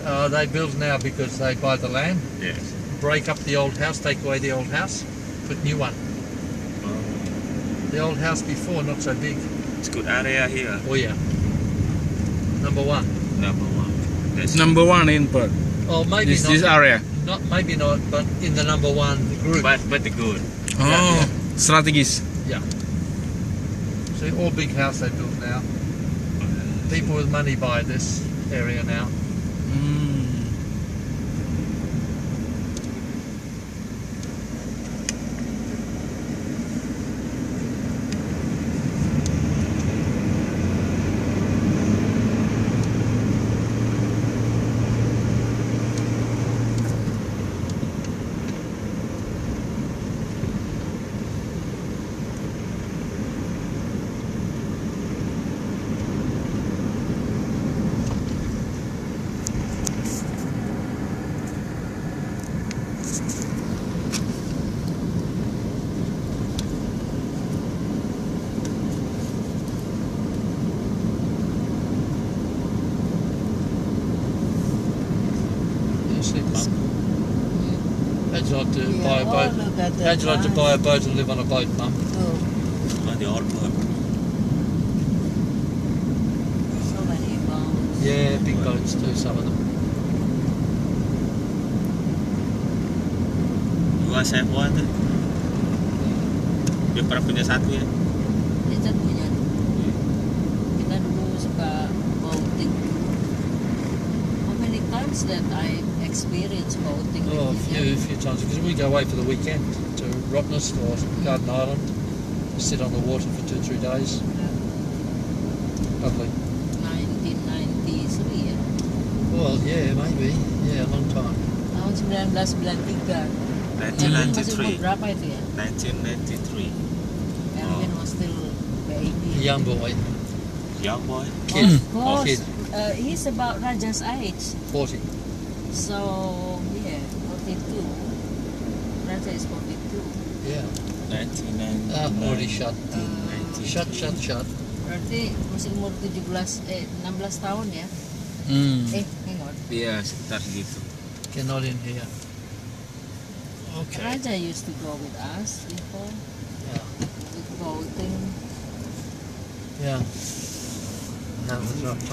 They build now because they buy the land, Yes. break up the old house, take away the old house, put new one. The old house before, not so big. It's good area here. Oh yeah. Number one. Number one. That's Number one in Perth. Oh, maybe This, not. this area. Maybe not, but in the number one group. but the good. Oh, strategis. Yeah. See, all big house they build now. People with money buy this area now. How'd you like to buy a boat? How'd you like to buy a boat and live on a boat, Mum? On the old boat. So many boats. Yeah, big boats too, some of them. You guys have one? Dia pernah punya satu ya? Kita punya. Kita dulu suka boating. How many times that I experienced boating? Oh, a few times, because we go away for the weekend to Rottnest or Garden Island, sit on the water for 2-3 days. Lovely. 1993 ya. Well, yeah, maybe. Yeah, a long time. Tahun 1993. Erwin masih umur 1993. berapa itu ya? 1993. Erwin was still baby. Young boy, Young boy. kid, Of course, kid, he's about Raja's age. 40. So, yeah, 42. Raja is 42. Yeah. 1999. Already shut. Shut. Berarti masih umur 16 tahun ya? Hang on. Iya, sekitar segitu. Okay, not in here. Okay. Raja used to go with us before. Yeah. With boating. Yeah. That was up top.